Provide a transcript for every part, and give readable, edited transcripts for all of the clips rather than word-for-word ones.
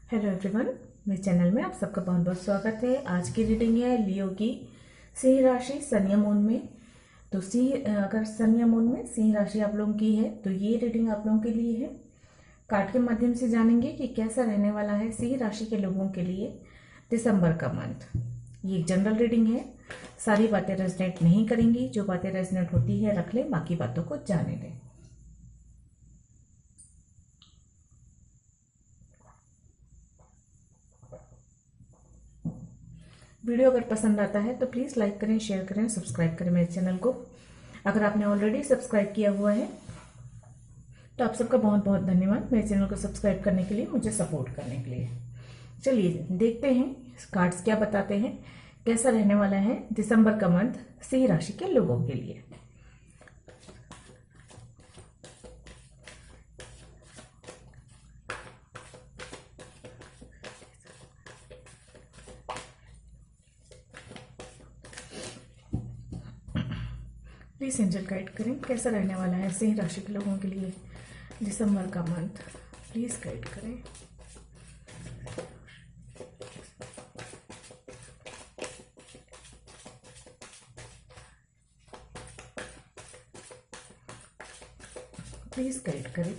Hello everyone, मेरे channel में आप सबका बहुत बहुत स्वागत है। आज की रीडिंग है लियो की सिंह राशि सन या मून में। तो अगर सन या मून में सिंह राशि आप लोगों की है तो ये रीडिंग आप लोगों के लिए है। कार्ड के माध्यम से जानेंगे कि कैसा रहने वाला है सिंह राशि के लोगों के लिए दिसंबर का मंथ। ये एक जनरल रीडिंग है, सारी बातें रेजनेट नहीं करेंगी। जो बातें रेजनेट होती है रख लें, बाकी बातों को जाने दें। वीडियो अगर पसंद आता है तो प्लीज़ लाइक करें, शेयर करें, सब्सक्राइब करें मेरे चैनल को। अगर आपने ऑलरेडी सब्सक्राइब किया हुआ है तो आप सबका बहुत बहुत धन्यवाद मेरे चैनल को सब्सक्राइब करने के लिए, मुझे सपोर्ट करने के लिए। चलिए देखते हैं कार्ड्स क्या बताते हैं, कैसा रहने वाला है दिसंबर का मंथ सिंह राशि के लोगों के लिए। प्लीज एंजल गाइड करें, कैसा रहने वाला है सिंह राशि के लोगों के लिए दिसंबर का मंथ। प्लीज गाइड करें। प्लीज गाइड करें,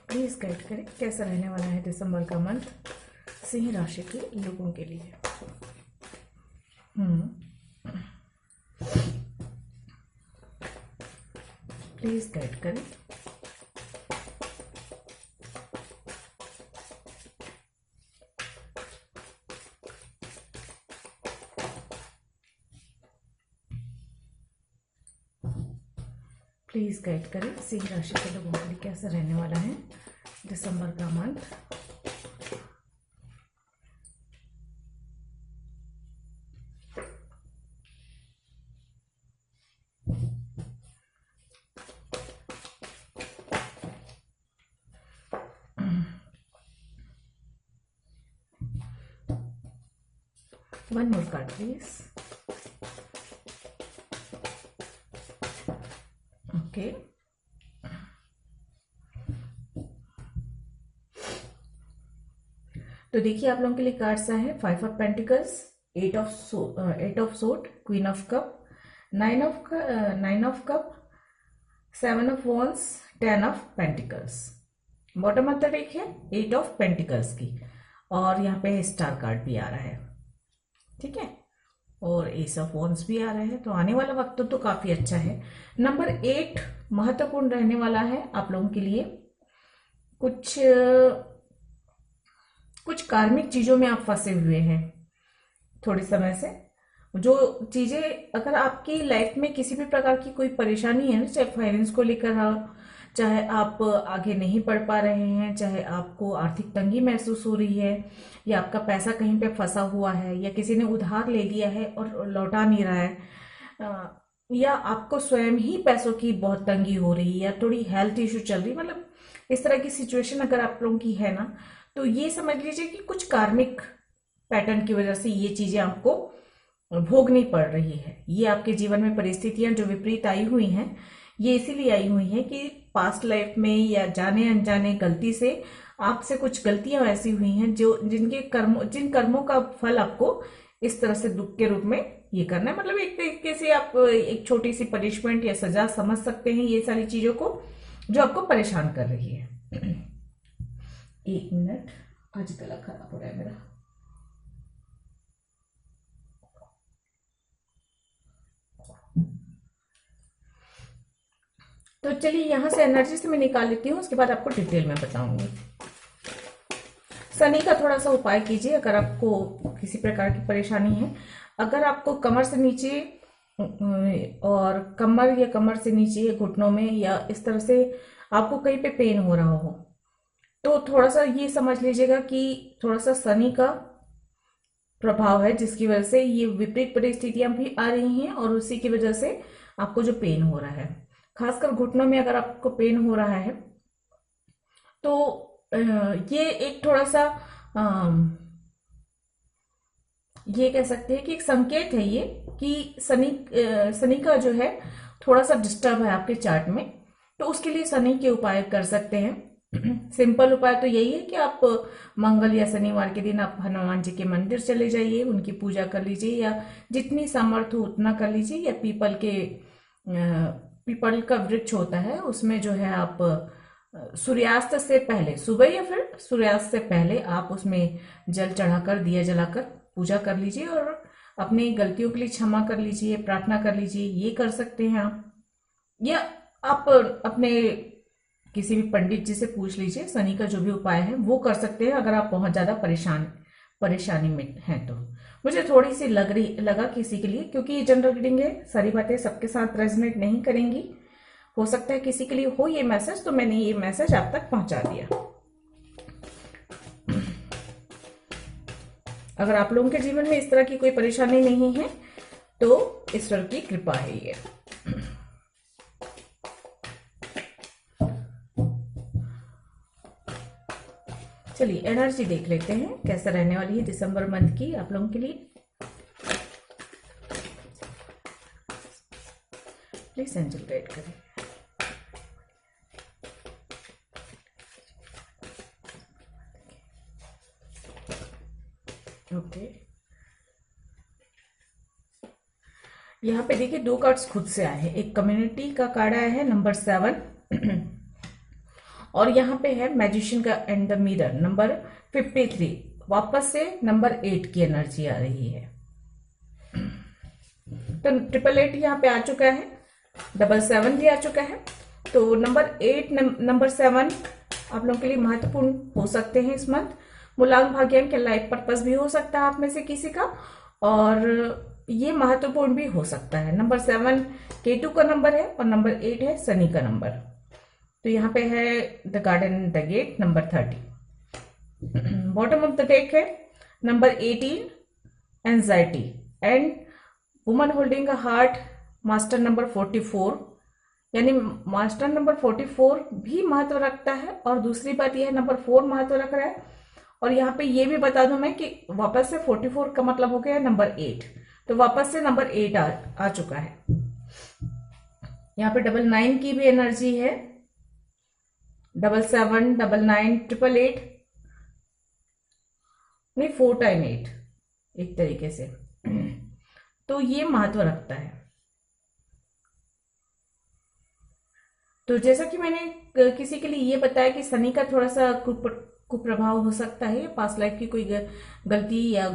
प्लीज गाइड करें, कैसा रहने वाला है दिसंबर का मंथ सिंह राशि के लोगों के लिए। प्लीज गाइड करें। प्लीज गाइड करें सिंह राशि के लोगों के लिए कैसा रहने वाला है दिसंबर का month. One more card, please. Okay. तो देखिए आप लोगों के लिए कार्ड्स आए हैं 5 of pentacles, 8 of sword, queen of cup, 9 of cup, 7 of wands, 10 of pentacles. Bottom of the deck है 8 ऑफ पेंटिकल्स की, और यहाँ पे स्टार कार्ड भी आ रहा है, ठीक है, और एस ऑफ वॉन्स भी आ रहा है। तो आने वाला वक्त तो काफी अच्छा है। नंबर 8 महत्वपूर्ण रहने वाला है आप लोगों के लिए। कुछ कार्मिक चीजों में आप फंसे हुए हैं थोड़े समय से। जो चीजें अगर आपकी लाइफ में किसी भी प्रकार की कोई परेशानी है ना, चाहे फाइनेंस को लेकर हो, चाहे आप आगे नहीं पढ़ पा रहे हैं, चाहे आपको आर्थिक तंगी महसूस हो रही है, या आपका पैसा कहीं पे फंसा हुआ है, या किसी ने उधार ले लिया है और लौटा नहीं रहा है, या आपको स्वयं ही पैसों की बहुत तंगी हो रही है, या थोड़ी हेल्थ इश्यू चल रही, मतलब इस तरह की सिचुएशन अगर आप लोगों की है ना, तो ये समझ लीजिए कि कुछ कार्मिक पैटर्न की वजह से ये चीजें आपको भोगनी पड़ रही है। ये आपके जीवन में परिस्थितियां जो विपरीत आई हुई हैं, ये इसीलिए आई हुई हैं कि पास्ट लाइफ में या जाने अनजाने गलती से आपसे कुछ गलतियां ऐसी हुई हैं जो जिन कर्मों का फल आपको इस तरह से दुख के रूप में ये करना है। मतलब एक तरीके से आप एक छोटी सी पनिशमेंट या सजा समझ सकते हैं ये सारी चीजों को जो आपको परेशान कर रही है। एक मिनट, आज गला खराब हो रहा है मेरा। तो चलिए यहां से एनर्जी से मैं निकाल लेती हूँ, उसके बाद आपको डिटेल में बताऊंगी। शनि का थोड़ा सा उपाय कीजिए अगर आपको किसी प्रकार की परेशानी है। अगर आपको कमर से नीचे और कमर या कमर से नीचे घुटनों में या इस तरह से आपको कहीं पे पेन हो रहा हो, तो थोड़ा सा ये समझ लीजिएगा कि थोड़ा सा शनि का प्रभाव है, जिसकी वजह से ये विपरीत परिस्थितियां भी आ रही हैं, और उसी की वजह से आपको जो पेन हो रहा है, खासकर घुटनों में अगर आपको पेन हो रहा है, तो ये एक थोड़ा सा ये कह सकते हैं कि एक संकेत है ये कि शनि का जो है थोड़ा सा डिस्टर्ब है आपके चार्ट में। तो उसके लिए शनि के उपाय कर सकते हैं। सिंपल उपाय तो यही है कि आप मंगल या शनिवार के दिन आप हनुमान जी के मंदिर चले जाइए, उनकी पूजा कर लीजिए, या जितनी सामर्थ्य हो उतना कर लीजिए, या पीपल का वृक्ष होता है उसमें जो है आप सूर्यास्त से पहले, सुबह या फिर सूर्यास्त से पहले आप उसमें जल चढ़ाकर, दिया जलाकर पूजा कर लीजिए और अपनी गलतियों के लिए क्षमा कर लीजिए, प्रार्थना कर लीजिए। ये कर सकते हैं आप, या आप अपने किसी भी पंडित जी से पूछ लीजिए, शनि का जो भी उपाय है वो कर सकते हैं अगर आप बहुत ज्यादा परेशानी में हैं तो। मुझे थोड़ी सी लगा किसी के लिए, क्योंकि ये जनरल रीडिंग है, सारी बातें सबके साथ रेजोनेट नहीं करेंगी, हो सकता है किसी के लिए हो ये मैसेज, तो मैंने ये मैसेज आप तक पहुंचा दिया। अगर आप लोगों के जीवन में इस तरह की कोई परेशानी नहीं है तो ईश्वर की कृपा है ये। चलिए एनर्जी देख लेते हैं कैसा रहने वाली है दिसंबर मंथ की आप लोगों के लिए। प्लीज एंजल गाइड करें। ओके, यहाँ पे देखिए दो कार्ड्स खुद से आए हैं। एक कम्युनिटी का कार्ड आया है नंबर 7 और यहाँ पे है मैजिशियन का एंड द मिरर नंबर 53। वापस से नंबर 8 की एनर्जी आ रही है। तो 888 यहाँ पे आ चुका है, 77 भी आ चुका है। तो नंबर 8 नंबर 7 आप लोगों के लिए महत्वपूर्ण हो सकते हैं इस मंथ। मूलांक भाग्यांक के लाइफ पर्पस भी हो सकता है आप में से किसी का, और ये महत्वपूर्ण भी हो सकता है। नंबर 7 केतु का नंबर है और नंबर 8 है शनि का नंबर। तो यहाँ पे है the garden the gate number 30। Bottom of the deck है number 18 anxiety and woman holding a heart master number 44। यानी मास्टर नंबर 44 भी महत्व रखता है, और दूसरी बात यह है नंबर 4 महत्व रख रहा है। और यहाँ पे ये भी बता दूं मैं कि वापस से 44 का मतलब हो गया नंबर 8, तो वापस से नंबर 8 आ चुका है। यहाँ पे 99 की भी एनर्जी है, 77, 99, 888 नहीं 4 टाइम 8 एक तरीके से। तो ये महत्व रखता है। तो जैसा कि मैंने किसी के लिए ये बताया कि शनि का थोड़ा सा कुप्रभाव हो सकता है, पास्ट लाइफ की कोई गलती या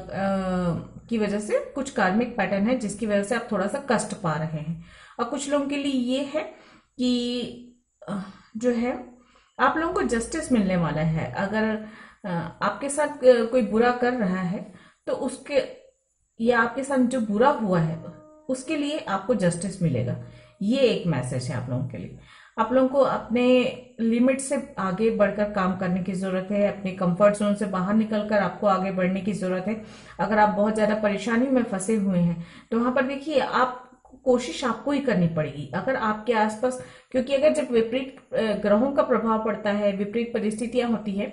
की वजह से कुछ कार्मिक पैटर्न है जिसकी वजह से आप थोड़ा सा कष्ट पा रहे हैं। और कुछ लोगों के लिए ये है कि जो है आप लोगों को जस्टिस मिलने वाला है। अगर आपके साथ कोई बुरा कर रहा है तो उसके, या आपके साथ जो बुरा हुआ है उसके लिए आपको जस्टिस मिलेगा। ये एक मैसेज है आप लोगों के लिए। आप लोगों को अपने लिमिट से आगे बढ़कर काम करने की जरूरत है, अपने कंफर्ट जोन से बाहर निकलकर आपको आगे बढ़ने की जरूरत है। अगर आप बहुत ज्यादा परेशानी में फंसे हुए हैं तो वहां पर देखिए आप कोशिश आपको ही करनी पड़ेगी। अगर आपके आसपास, क्योंकि अगर जब विपरीत ग्रहों का प्रभाव पड़ता है, विपरीत परिस्थितियां होती है,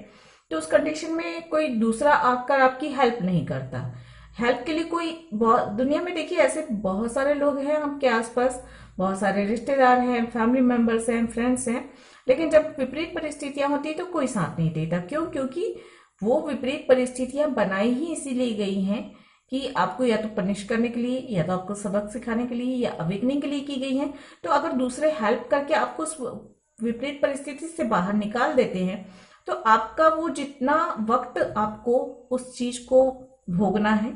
तो उस कंडीशन में कोई दूसरा आकर आपकी हेल्प नहीं करता। हेल्प के लिए कोई, दुनिया में देखिए ऐसे बहुत सारे लोग हैं आपके आसपास, बहुत सारे रिश्तेदार हैं, फैमिली मेंबर्स हैं, फ्रेंड्स हैं, लेकिन जब विपरीत परिस्थितियां होती है तो कोई साथ नहीं देता। क्यों? क्योंकि वो विपरीत परिस्थितियां बनाई ही इसीलिए गई हैं कि आपको या तो पनिश करने के लिए, या तो आपको सबक सिखाने के लिए, या अवेकनिंग के लिए की गई हैं। तो अगर दूसरे हेल्प करके आपको उस विपरीत परिस्थिति से बाहर निकाल देते हैं तो आपका वो जितना वक्त आपको उस चीज को भोगना है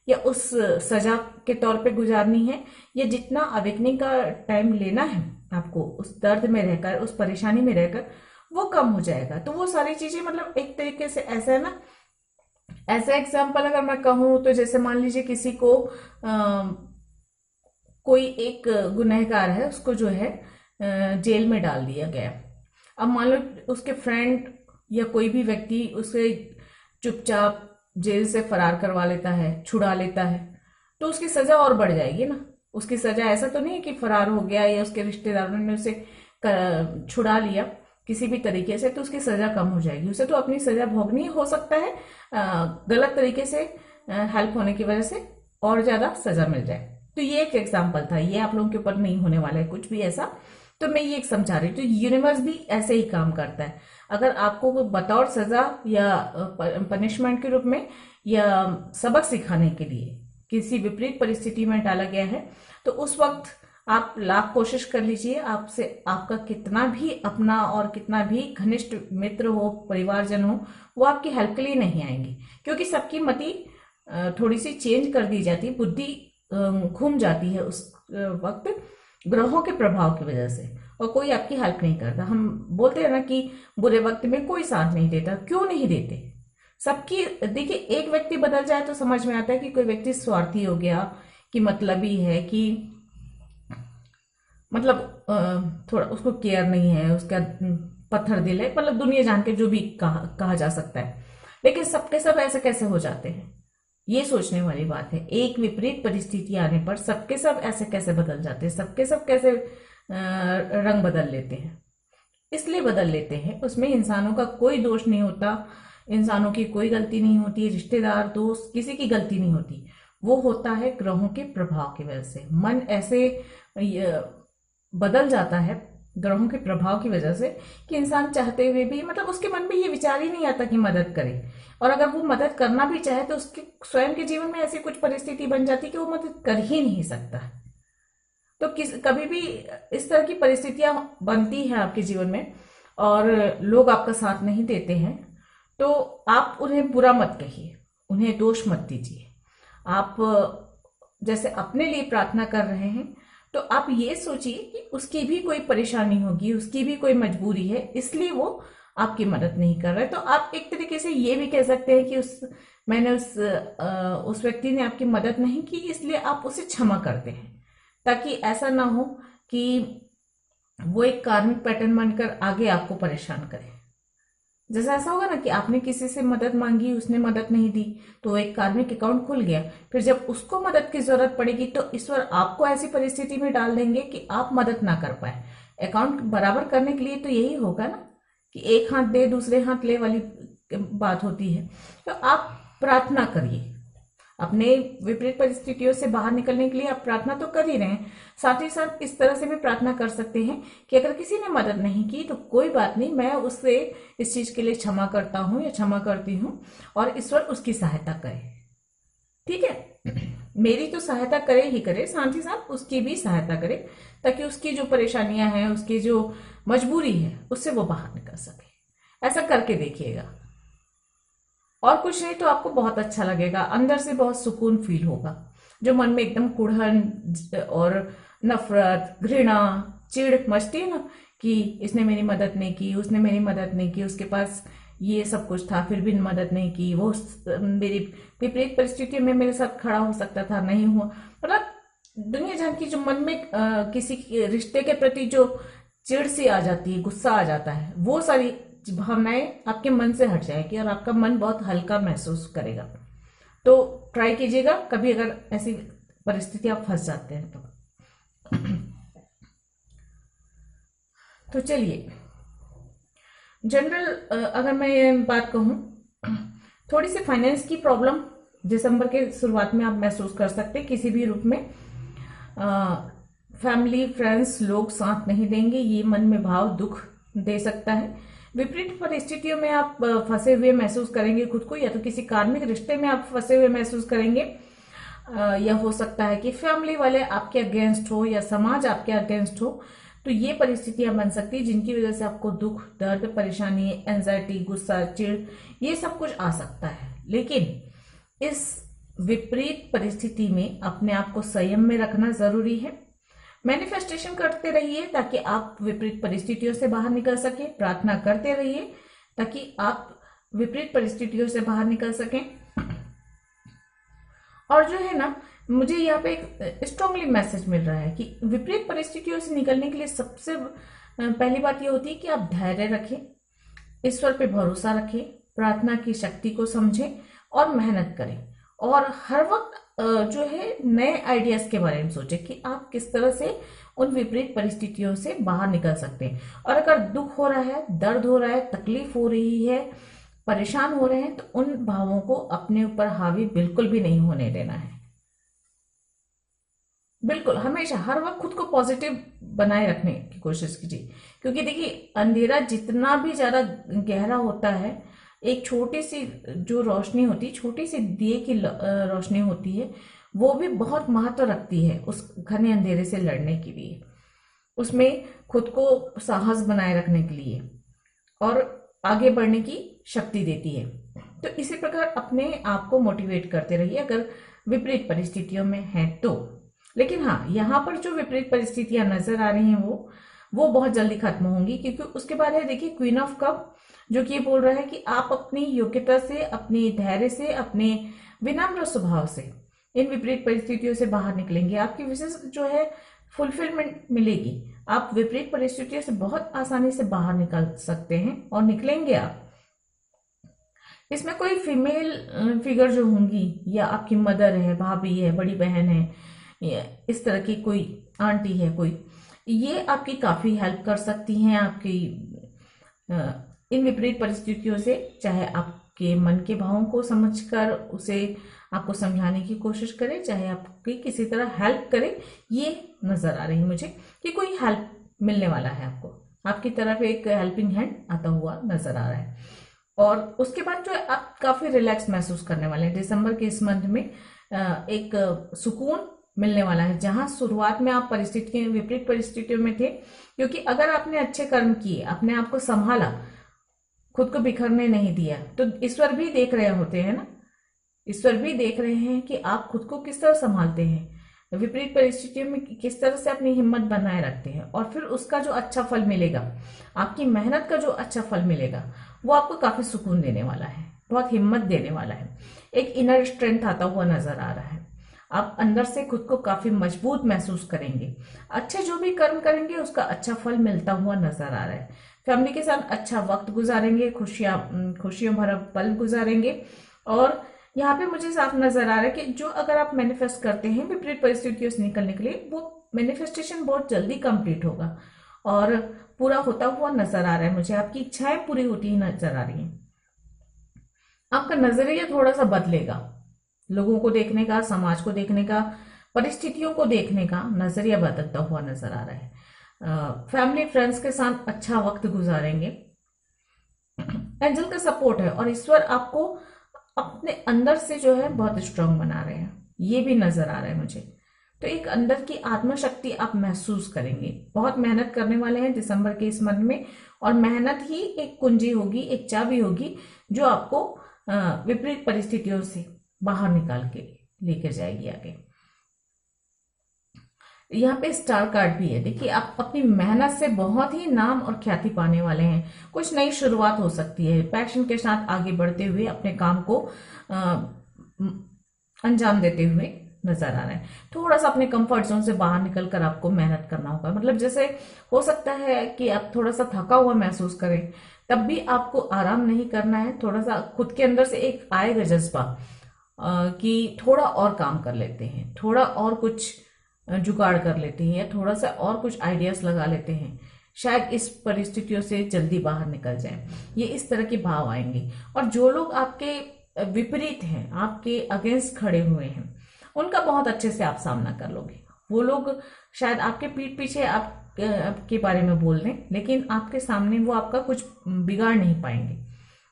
या उस सजा के तौर पे गुजारनी है, या जितना अवेकनिंग का टाइम लेना है आपको उस दर्द में रहकर, उस परेशानी में रहकर, वो कम हो जाएगा। तो वो सारी चीजें, मतलब एक तरीके से ऐसा है ना, ऐसा एग्जाम्पल अगर मैं कहूँ तो जैसे मान लीजिए किसी को कोई एक गुनहगार है, उसको जो है जेल में डाल दिया गया। अब मान लो उसके फ्रेंड या कोई भी व्यक्ति उसे चुपचाप जेल से फरार करवा लेता है, छुड़ा लेता है, तो उसकी सजा और बढ़ जाएगी ना। उसकी सजा ऐसा तो नहीं है कि फरार हो गया या उसके रिश्तेदारों ने उसे छुड़ा लिया किसी भी तरीके से, तो उसकी सजा कम हो जाएगी। उसे तो अपनी सजा भोगनी हो सकता है, गलत तरीके से हेल्प होने की वजह से और ज्यादा सजा मिल जाए। तो ये एक एग्जाम्पल था, ये आप लोगों के ऊपर नहीं होने वाला है कुछ भी ऐसा। तो मैं ये एक समझा रही हूँ, तो यूनिवर्स भी ऐसे ही काम करता है। अगर आपको कोई बतौर सजा या पनिशमेंट के रूप में या सबक सिखाने के लिए किसी विपरीत परिस्थिति में डाला गया है, तो उस वक्त आप लाख कोशिश कर लीजिए, आपसे आपका कितना भी अपना और कितना भी घनिष्ठ मित्र हो, परिवारजन हो, वो आपकी हेल्प के लिए नहीं आएंगे, क्योंकि सबकी मति थोड़ी सी चेंज कर दी जाती है, बुद्धि घूम जाती है उस वक्त ग्रहों के प्रभाव की वजह से, और कोई आपकी हेल्प नहीं करता। हम बोलते हैं ना कि बुरे वक्त में कोई साथ नहीं देता, क्यों नहीं देते? सबकी, देखिए, एक व्यक्ति बदल जाए तो समझ में आता है कि कोई व्यक्ति स्वार्थी हो गया, कि मतलबी है, कि मतलब थोड़ा उसको केयर नहीं है, उसका पत्थर दिल है, मतलब दुनिया जान के जो भी कहा जा सकता है। लेकिन सबके सब ऐसे कैसे हो जाते हैं, ये सोचने वाली बात है। एक विपरीत परिस्थिति आने पर सबके सब ऐसे कैसे बदल जाते हैं, सबके सब कैसे रंग बदल लेते हैं? इसलिए बदल लेते हैं, उसमें इंसानों का कोई दोष नहीं होता, इंसानों की कोई गलती नहीं होती, रिश्तेदार, दोस्त, किसी की गलती नहीं होती। वो होता है ग्रहों के प्रभाव की वजह से। मन ऐसे बदल जाता है ग्रहों के प्रभाव की वजह से कि इंसान चाहते हुए भी, मतलब उसके मन में ये विचार ही नहीं आता कि मदद करे, और अगर वो मदद करना भी चाहे तो उसके स्वयं के जीवन में ऐसी कुछ परिस्थिति बन जाती कि वो मदद कर ही नहीं सकता। तो कभी भी इस तरह की परिस्थितियां बनती हैं आपके जीवन में और लोग आपका साथ नहीं देते हैं, तो आप उन्हें बुरा मत कहिए, उन्हें दोष मत दीजिए। आप जैसे अपने लिए प्रार्थना कर रहे हैं, तो आप ये सोचिए कि उसकी भी कोई परेशानी होगी, उसकी भी कोई मजबूरी है, इसलिए वो आपकी मदद नहीं कर रहा है। तो आप एक तरीके से ये भी कह सकते हैं कि उस व्यक्ति ने आपकी मदद नहीं की, इसलिए आप उसे क्षमा करते हैं, ताकि ऐसा ना हो कि वो एक कार्मिक पैटर्न बनकर आगे आपको परेशान करे। जैसा ऐसा होगा ना कि आपने किसी से मदद मांगी, उसने मदद नहीं दी, तो एक कार्मिक अकाउंट खुल गया, फिर जब उसको मदद की जरूरत पड़ेगी तो ईश्वर आपको ऐसी परिस्थिति में डाल देंगे कि आप मदद ना कर पाए। अकाउंट बराबर करने के लिए तो यही होगा ना कि एक हाथ दे दूसरे हाथ ले वाली बात होती है। तो आप प्रार्थना करिए, अपने विपरीत परिस्थितियों से बाहर निकलने के लिए आप प्रार्थना तो कर ही रहे हैं, साथ ही साथ इस तरह से भी प्रार्थना कर सकते हैं कि अगर किसी ने मदद नहीं की तो कोई बात नहीं, मैं उससे इस चीज के लिए क्षमा करता हूं या क्षमा करती हूं, और ईश्वर उसकी सहायता करे। ठीक है, मेरी तो सहायता करे ही करे, साथ ही साथ उसकी भी सहायता करे, ताकि उसकी जो परेशानियां हैं, उसकी जो मजबूरी है, उससे वो बाहर निकल सके। ऐसा करके देखिएगा, और कुछ नहीं तो आपको बहुत अच्छा लगेगा, अंदर से बहुत सुकून फील होगा। जो मन में एकदम कुढ़न और नफरत, घृणा, चिढ़ मचती है ना कि इसने मेरी मदद नहीं की, उसने मेरी मदद नहीं की, उसके पास ये सब कुछ था फिर भी मदद नहीं की, वो मेरी विपरीत परिस्थितियों में मेरे साथ खड़ा हो सकता था, नहीं हुआ, मतलब दुनिया जान की जो मन में किसी रिश्ते के प्रति जो चिढ़ सी आ जाती है, गुस्सा आ जाता है, वो सारी भावनाएं आपके मन से हट जाएगी और आपका मन बहुत हल्का महसूस करेगा। तो ट्राई कीजिएगा कभी अगर ऐसी परिस्थिति आप फंस जाते हैं तो चलिए, जनरल अगर मैं बात कहूं, थोड़ी सी फाइनेंस की प्रॉब्लम दिसंबर के शुरुआत में आप महसूस कर सकते हैं किसी भी रूप में। फैमिली, फ्रेंड्स, लोग साथ नहीं देंगे, ये मन में भाव दुख दे सकता है। विपरीत परिस्थितियों में आप फंसे हुए महसूस करेंगे खुद को, या तो किसी कार्मिक रिश्ते में आप फंसे हुए महसूस करेंगे, या हो सकता है कि फैमिली वाले आपके अगेंस्ट हो या समाज आपके अगेंस्ट हो। तो ये परिस्थितियां बन सकती है जिनकी वजह से आपको दुख, दर्द, परेशानी, एंजाइटी, गुस्सा, चिढ़, ये सब कुछ आ सकता है। लेकिन इस विपरीत परिस्थिति में अपने आप को संयम में रखना जरूरी है। मैनिफेस्टेशन करते रहिए ताकि आप विपरीत परिस्थितियों से बाहर निकल सके, प्रार्थना करते रहिए ताकि आप विपरीत परिस्थितियों से बाहर निकल सकें। और जो है ना, मुझे यहाँ पे एक स्ट्रांगली मैसेज मिल रहा है कि विपरीत परिस्थितियों से निकलने के लिए सबसे पहली बात ये होती है कि आप धैर्य रखें, ईश्वर पे भरोसा रखें, प्रार्थना की शक्ति को समझें और मेहनत करें, और हर वक्त जो है नए आइडियाज के बारे में सोचें कि आप किस तरह से उन विपरीत परिस्थितियों से बाहर निकल सकते हैं। और अगर दुख हो रहा है, दर्द हो रहा है, तकलीफ हो रही है, परेशान हो रहे हैं, तो उन भावों को अपने ऊपर हावी बिल्कुल भी नहीं होने देना है। बिल्कुल, हमेशा हर वक्त खुद को पॉजिटिव बनाए रखने की कोशिश कीजिए, क्योंकि देखिए अंधेरा जितना भी ज्यादा गहरा होता है, एक छोटी सी जो रोशनी होती है, छोटी सी दिए की रोशनी होती है, वो भी बहुत महत्व रखती है उस घने अंधेरे से लड़ने के लिए, उसमें खुद को साहस बनाए रखने के लिए और आगे बढ़ने की शक्ति देती है। तो इसी प्रकार अपने आप को मोटिवेट करते रहिए अगर विपरीत परिस्थितियों में है तो। लेकिन हाँ, यहाँ पर जो विपरीत परिस्थितियां नजर आ रही हैं वो बहुत जल्दी खत्म होंगी, क्योंकि उसके बाद है देखिए क्वीन ऑफ कप, जो कि ये बोल रहा है कि आप अपनी योग्यता से, अपने धैर्य से, अपने विनम्र स्वभाव से इन विपरीत परिस्थितियों से बाहर निकलेंगे। आपकी विशेष जो है फुलफिलमेंट मिलेगी। आप विपरीत परिस्थितियों से बहुत आसानी से बाहर निकल सकते हैं और निकलेंगे आप। इसमें कोई फीमेल फिगर जो होंगी, या आपकी मदर है, भाभी है, बड़ी बहन है, या इस तरह की कोई आंटी है कोई, ये आपकी काफी हेल्प कर सकती हैं आपकी इन विपरीत परिस्थितियों से। चाहे आपके मन के भावों को समझकर उसे आपको समझाने की कोशिश करे, चाहे आपकी किसी तरह हेल्प करे, ये नजर आ रही है मुझे कि कोई हेल्प मिलने वाला है आपको, आपकी तरफ एक हेल्पिंग हैंड आता हुआ नजर आ रहा है। और उसके बाद जो है आप काफी रिलैक्स महसूस करने वाले हैं दिसंबर के इस मंथ में। एक सुकून मिलने वाला है, जहां शुरुआत में आप परिस्थितियों, विपरीत परिस्थितियों में थे, क्योंकि अगर आपने अच्छे कर्म किए, अपने आप को संभाला, खुद को बिखरने नहीं दिया, तो ईश्वर भी देख रहे होते हैं ना, ईश्वर भी देख रहे हैं कि आप खुद को किस तरह संभालते हैं, विपरीत परिस्थितियों में किस तरह से अपनी हिम्मत बनाए रखते हैं, और फिर उसका जो अच्छा फल मिलेगा, आपकी मेहनत का जो अच्छा फल मिलेगा, वो आपको काफी सुकून देने वाला है, बहुत हिम्मत देने वाला है। एक इनर स्ट्रेंथ आता हुआ नजर आ रहा है। आप अंदर से खुद को काफी मजबूत महसूस करेंगे। अच्छे जो भी कर्म करेंगे उसका अच्छा फल मिलता हुआ नजर आ रहा है। फैमिली के साथ अच्छा वक्त गुजारेंगे, खुशियों भरा पल गुजारेंगे। और यहाँ पे मुझे साफ नजर आ रहा है कि जो अगर आप मैनिफेस्ट करते हैं विपरीत परिस्थितियों से निकलने के लिए, वो मैनिफेस्टेशन बहुत जल्दी कंप्लीट होगा और पूरा होता हुआ नजर आ रहा है मुझे। आपकी इच्छाएं पूरी होती ही नजर आ रही हैं। आपका नजरिया थोड़ा सा बदलेगा, लोगों को देखने का, समाज को देखने का, परिस्थितियों को देखने का नजरिया बदलता हुआ नजर आ रहा है। फैमिली फ्रेंड्स के साथ अच्छा वक्त गुजारेंगे। एंजल का सपोर्ट है और ईश्वर आपको अपने अंदर से जो है बहुत स्ट्रांग बना रहे हैं, ये भी नजर आ रहा है मुझे। तो एक अंदर की आत्मशक्ति आप महसूस करेंगे। बहुत मेहनत करने वाले हैं दिसंबर के इस मंथ में, और मेहनत ही एक कुंजी होगी, एक चाबी होगी जो आपको विपरीत परिस्थितियों से बाहर निकाल के लेकर जाएगी आगे। यहाँ पे स्टार कार्ड भी है। देखिए आप अपनी मेहनत से बहुत ही नाम और ख्याति पाने वाले हैं। कुछ नई शुरुआत हो सकती है। पैशन के साथ आगे बढ़ते हुए अपने काम को अंजाम देते हुए नजर आ रहा है। थोड़ा सा अपने कंफर्ट जोन से बाहर निकलकर आपको मेहनत करना होगा। मतलब जैसे हो सकता है कि आप थोड़ा सा थका हुआ महसूस करें, तब भी आपको आराम नहीं करना है। थोड़ा सा खुद के अंदर से एक आएगा जज्बा कि थोड़ा और काम कर लेते हैं, थोड़ा और कुछ जुगाड़ कर लेते हैं, या थोड़ा सा और कुछ आइडियाज लगा लेते हैं, शायद इस परिस्थितियों से जल्दी बाहर निकल जाए। ये इस तरह के भाव आएंगे। और जो लोग आपके विपरीत हैं, आपके अगेंस्ट खड़े हुए हैं, उनका बहुत अच्छे से आप सामना कर लोगे। वो लोग शायद आपके पीठ पीछे आपके बारे में बोल दें, लेकिन आपके सामने वो आपका कुछ बिगाड़ नहीं पाएंगे।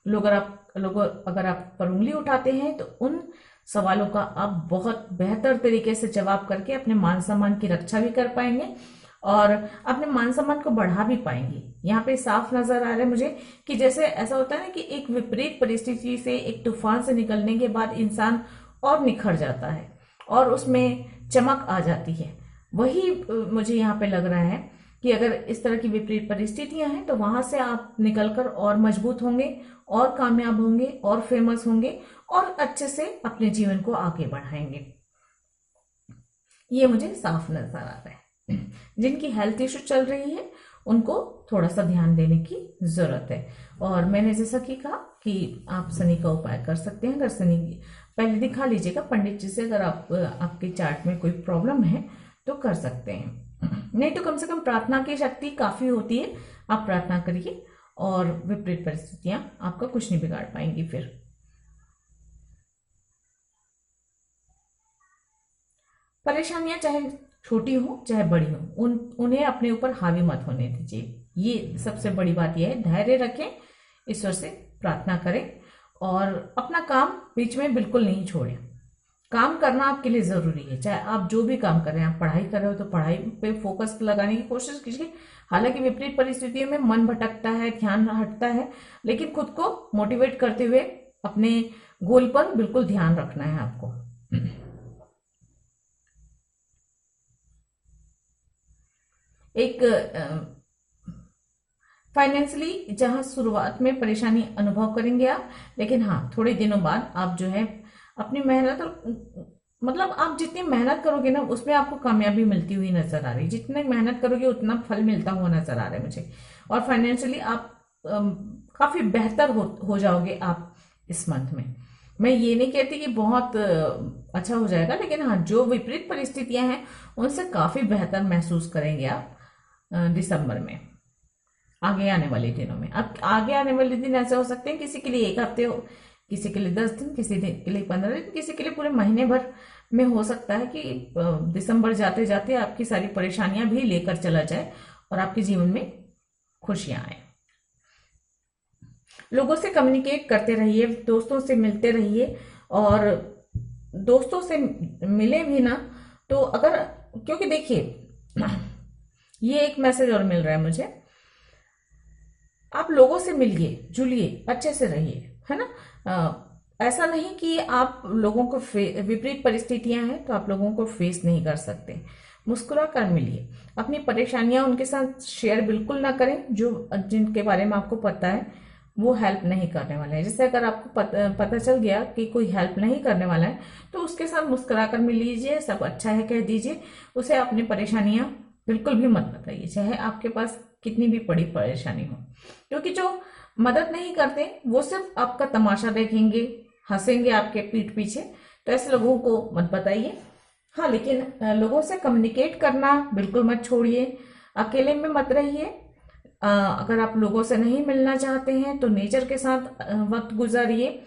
लोग अगर आप पर उंगली उठाते हैं, तो उन सवालों का आप बहुत बेहतर तरीके से जवाब करके अपने मान सम्मान की रक्षा भी कर पाएंगे और अपने मान सम्मान को बढ़ा भी पाएंगे। यहाँ पे साफ नजर आ रहा है मुझे कि जैसे ऐसा होता है ना कि एक विपरीत परिस्थिति से, एक तूफान से निकलने के बाद इंसान और निखर जाता है और उसमें चमक आ जाती है। वही मुझे यहाँ पे लग रहा है कि अगर इस तरह की विपरीत परिस्थितियां हैं, तो वहां से आप निकलकर और मजबूत होंगे, और कामयाब होंगे, और फेमस होंगे, और अच्छे से अपने जीवन को आगे बढ़ाएंगे। ये मुझे साफ नजर आ रहा है। जिनकी हेल्थ इश्यू चल रही है, उनको थोड़ा सा ध्यान देने की जरूरत है। और मैंने जैसा कि कहा कि आप शनि का उपाय कर सकते हैं। अगर शनि पहले दिखा लीजिएगा पंडित जी से, अगर आपके चार्ट में कोई प्रॉब्लम है तो कर सकते हैं। नहीं तो कम से कम प्रार्थना की शक्ति काफी होती है। आप प्रार्थना करिए और विपरीत परिस्थितियां आपका कुछ नहीं बिगाड़ पाएंगी। फिर परेशानियां चाहे छोटी हो चाहे बड़ी हो, उन्हें अपने ऊपर हावी मत होने दीजिए। ये सबसे बड़ी बात यह है, धैर्य रखें, ईश्वर से प्रार्थना करें और अपना काम बीच में बिल्कुल नहीं छोड़ें। काम करना आपके लिए जरूरी है, चाहे आप जो भी काम कर रहे हैं। आप पढ़ाई कर रहे हो तो पढ़ाई पे फोकस लगाने की कोशिश कीजिए। हालांकि विपरीत परिस्थितियों में मन भटकता है, ध्यान हटता है, लेकिन खुद को मोटिवेट करते हुए अपने गोल पर बिल्कुल ध्यान रखना है आपको। एक फाइनेंशियली जहां शुरुआत में परेशानी अनुभव करेंगे आप, लेकिन हाँ थोड़े दिनों बाद आप जो है अपनी मेहनत और मतलब आप जितनी मेहनत करोगे ना उसमें आपको कामयाबी मिलती हुई नजर आ रही है। जितने मेहनत करोगे उतना फल मिलता हुआ नजर आ रहा है मुझे। और फाइनेंशियली आप काफी बेहतर हो जाओगे आप इस मंथ में। मैं ये नहीं कहती कि बहुत अच्छा हो जाएगा, लेकिन हाँ जो विपरीत परिस्थितियां हैं उनसे काफी बेहतर महसूस करेंगे आप दिसंबर में, आगे आने वाले दिनों में। अब आगे आने वाले दिन ऐसे हो सकते हैं, किसी के लिए एक हफ्ते हो, किसी के लिए 10 दिन, किसी के लिए 15 दिन, किसी के लिए पूरे महीने भर में हो सकता है कि दिसंबर जाते जाते आपकी सारी परेशानियां भी लेकर चला जाए और आपके जीवन में खुशियां आए। लोगों से कम्युनिकेट करते रहिए, दोस्तों से मिलते रहिए। और दोस्तों से मिले भी ना तो अगर, क्योंकि देखिए ये एक मैसेज और मिल रहा है मुझे, आप लोगों से मिलिए जुलिए, अच्छे से रहिए, है ना। ऐसा नहीं कि आप लोगों को विपरीत परिस्थितियां हैं तो आप लोगों को फेस नहीं कर सकते। मुस्कुरा कर मिलिए, अपनी परेशानियां उनके साथ शेयर बिल्कुल ना करें जो जिनके बारे में आपको पता है वो हेल्प नहीं करने वाले हैं। जैसे अगर आपको पता चल गया कि कोई हेल्प नहीं करने वाला है तो उसके साथ मुस्कुरा कर मिल लीजिए, सब अच्छा है कह दीजिए, उसे अपनी परेशानियां बिल्कुल भी मत बताइए, चाहे आपके पास कितनी भी बड़ी परेशानी हो। क्योंकि जो मदद नहीं करते वो सिर्फ आपका तमाशा देखेंगे, हंसेंगे आपके पीठ पीछे, तो ऐसे लोगों को मत बताइए। हाँ लेकिन लोगों से कम्युनिकेट करना बिल्कुल मत छोड़िए, अकेले में मत रहिए। अगर आप लोगों से नहीं मिलना चाहते हैं तो नेचर के साथ वक्त गुजारिए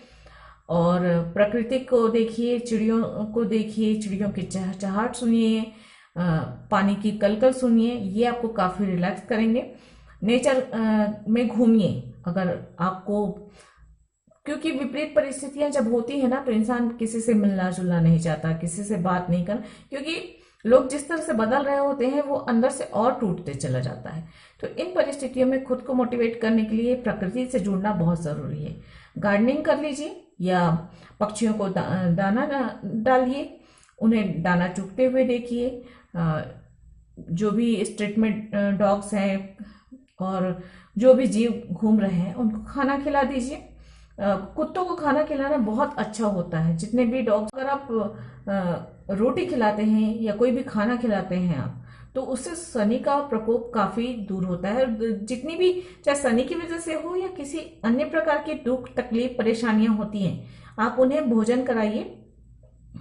और प्रकृति को देखिए, चिड़ियों को देखिए, चिड़ियों की चहचहाट सुनिए, पानी की कलकल सुनिए, ये आपको काफी रिलैक्स करेंगे। नेचर में घूमिए अगर आपको, क्योंकि विपरीत परिस्थितियां जब होती है ना तो इंसान किसी से मिलना जुलना नहीं चाहता, किसी से बात नहीं करना, क्योंकि लोग जिस तरह से बदल रहे होते हैं वो अंदर से और टूटते चला जाता है। तो इन परिस्थितियों में खुद को मोटिवेट करने के लिए प्रकृति से जुड़ना बहुत जरूरी है। गार्डनिंग कर लीजिए या पक्षियों को दाना डालिए, उन्हें दाना चुगते हुए देखिए। जो भी स्ट्रीट में डॉग्स हैं और जो भी जीव घूम रहे हैं उनको खाना खिला दीजिए। कुत्तों को खाना खिलाना बहुत अच्छा होता है। जितने भी डॉग्स, अगर आप रोटी खिलाते हैं या कोई भी खाना खिलाते हैं आप, तो उससे शनि का प्रकोप काफी दूर होता है। जितनी भी, चाहे शनि की वजह से हो या किसी अन्य प्रकार की दुख तकलीफ परेशानियां होती हैं, आप उन्हें भोजन कराइए।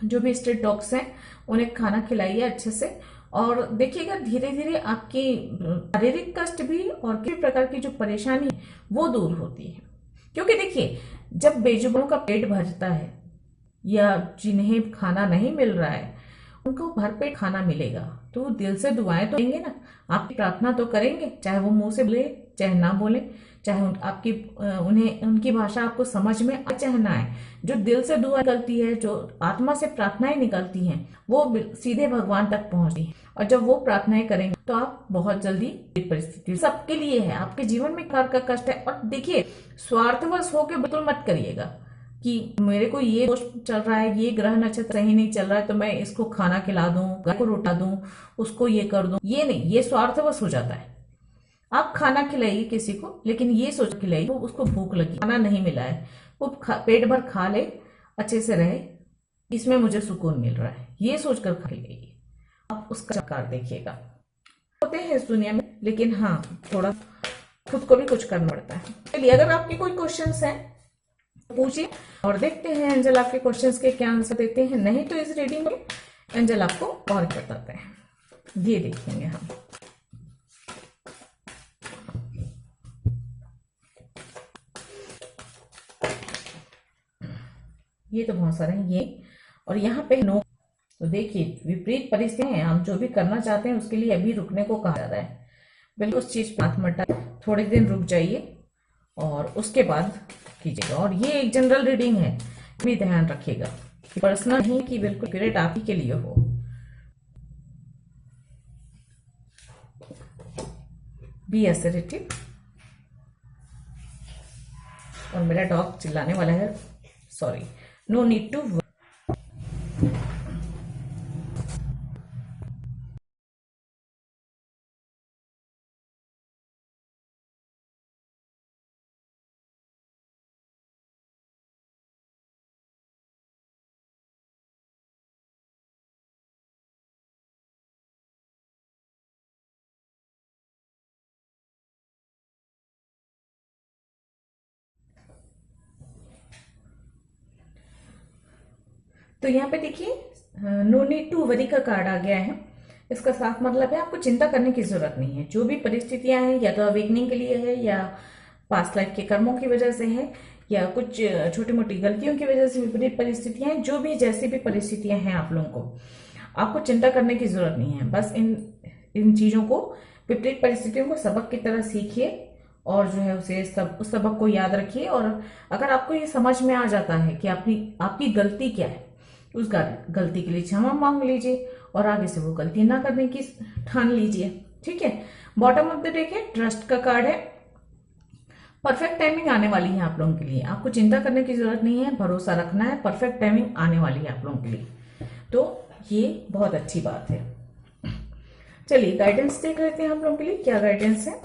जो भी स्ट्रीट डॉग्स हैं उन्हें खाना खिलाइए अच्छे से, और देखिएगा धीरे धीरे आपकी शारीरिक कष्ट भी और किसी प्रकार की जो परेशानी वो दूर होती है। क्योंकि देखिए जब बेजुबानों का पेट भरता है या जिन्हें खाना नहीं मिल रहा है उनको भरपेट खाना मिलेगा तो वो दिल से दुआएं तो देंगे ना, आपकी प्रार्थना तो करेंगे, चाहे वो मुंह से बोले चाहे ना बोले, चाहे आपकी उन्हें उनकी भाषा आपको समझ में आए चाहे ना आए। जो दिल से दुआ निकलती है, जो आत्मा से प्रार्थनाएं निकलती हैं, वो सीधे भगवान तक पहुंचती है। और जब वो प्रार्थनाएं करेंगे तो आप बहुत जल्दी, परिस्थिति सबके लिए है, आपके जीवन में कार का कष्ट है। और देखिए स्वार्थवश होकर बिल्कुल मत करिएगा कि मेरे को ये दोष चल रहा है, ये ग्रह नक्षत्र सही नहीं चल रहा है तो मैं इसको खाना खिला दूं, गाय को रोटा दूं, उसको ये कर दूं। ये नहीं, ये स्वार्थवश हो जाता है। आप खाना खिलाइए किसी को, लेकिन ये सोच खिलाइए वो उसको भूख लगी, खाना नहीं मिला है, वो पेट भर खा ले, अच्छे से रहे, इसमें मुझे सुकून मिल रहा है, ये सोचकर खा लीजिए। आप उसका चमत्कार देखिएगा। होते हैं इस दुनिया में, लेकिन हाँ थोड़ा खुद को भी कुछ करना पड़ता है। चलिए अगर आपके कोई क्वेश्चंस हैं पूछिए और देखते हैं एंजल आपके क्वेश्चंस के क्या आंसर देते हैं। नहीं तो इस रीडिंग में एंजल आपको और बताते हैं, ये देखेंगे हम। ये तो बहुत सारे हैं ये, और यहाँ पे नो तो देखिए, विपरीत परिस्थितियां हैं, हम जो भी करना चाहते हैं उसके लिए अभी रुकने को कहा जा रहा है। बिल्कुल उस चीज पे हाथ मत डालिए, थोड़े दिन रुक जाइए और उसके बाद कीजिएगा। और ये एक जनरल रीडिंग है, भी ध्यान रखिएगा, पर्सनल नहीं कि बिल्कुल एक्यूरेट आप ही के लिए हो। Be assertive. और मेरा डॉग चिल्लाने वाला है, सॉरी। No need to. तो यहाँ पे देखिए, नो नीड टू वरी का कार्ड आ गया है। इसका साफ मतलब है आपको चिंता करने की जरूरत नहीं है। जो भी परिस्थितियां हैं, या तो अवेकनिंग के लिए है, या पास्ट लाइफ के कर्मों की वजह से है, या कुछ छोटी मोटी गलतियों की वजह से विपरीत परिस्थितियां हैं, जो भी जैसी भी परिस्थितियां हैं आप लोगों को, आपको चिंता करने की जरूरत नहीं है। बस इन इन चीजों को, विपरीत परिस्थितियों को सबक की तरह सीखिए और जो है उसे उस सबक को याद रखिए। और अगर आपको ये समझ में आ जाता है कि आपकी गलती क्या है, उस गलती के लिए क्षमा मांग लीजिए और आगे से वो गलती ना करने की ठान लीजिए। ठीक है। बॉटम ऑफ द डेक है, ट्रस्ट का कार्ड है। परफेक्ट टाइमिंग आने वाली है आप लोगों के लिए, आपको चिंता करने की जरूरत नहीं है, भरोसा रखना है, परफेक्ट टाइमिंग आने वाली है आप लोगों के लिए। तो ये बहुत अच्छी बात है। चलिए गाइडेंस देख लेते हैं आप लोगों के लिए, क्या गाइडेंस है।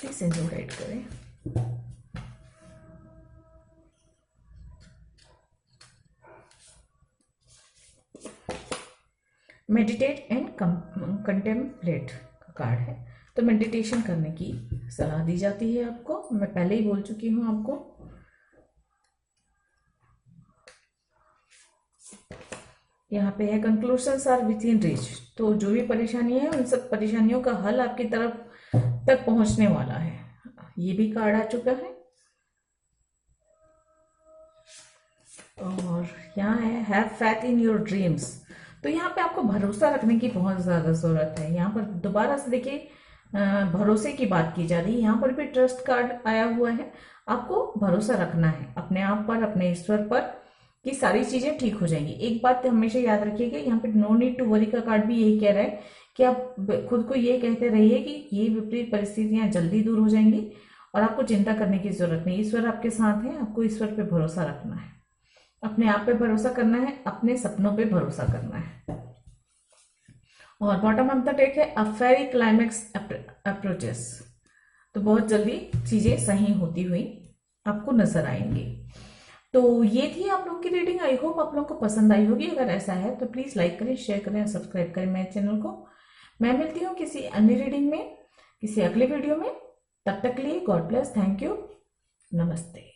प्लीज एंजल गाइड करें। मेडिटेट एंड कंटेम्पलेट का कार्ड है। तो मेडिटेशन करने की सलाह दी जाती है आपको, मैं पहले ही बोल चुकी हूं आपको। यहाँ पे है कंक्लूशंस आर विद इन रीच। तो जो भी परेशानियां हैं, उन सब परेशानियों का हल आपकी तरफ तक पहुंचने वाला है। ये भी कार्ड आ चुका है। और यहाँ है have faith in your dreams. तो यहाँ पे आपको भरोसा रखने की बहुत ज्यादा जरूरत है। यहाँ पर दोबारा से देखिए, भरोसे की बात की जा रही है। यहाँ पर भी ट्रस्ट कार्ड आया हुआ है। आपको भरोसा रखना है अपने आप पर, अपने ईश्वर पर, कि सारी चीजें ठीक हो जाएंगी। एक बात हमेशा याद रखिएगा, यहाँ पे नो नीड टू वरी का कार्ड भी यही कह रहा है कि आप खुद को ये कहते रहिए कि ये विपरीत परिस्थितियां जल्दी दूर हो जाएंगी और आपको चिंता करने की जरूरत नहीं। ईश्वर आपके साथ है, आपको ईश्वर पे भरोसा रखना है, अपने आप पे भरोसा करना है, अपने सपनों पे भरोसा करना है। और बॉटम ऑफ द डेक है अ फेरी क्लाइमेक्स अप्रोचेस। तो बहुत जल्दी चीजें सही होती हुई आपको नजर आएंगी। तो ये थी आप लोगों की रीडिंग। आई होप आप लोगों को पसंद आई होगी। अगर ऐसा है तो प्लीज लाइक करें, शेयर करें और सब्सक्राइब करें मेरे चैनल को। मैं मिलती हूँ किसी अन्य रीडिंग में, किसी अगले वीडियो में। तब तक के लिए गॉड ब्लेस, थैंक यू, नमस्ते।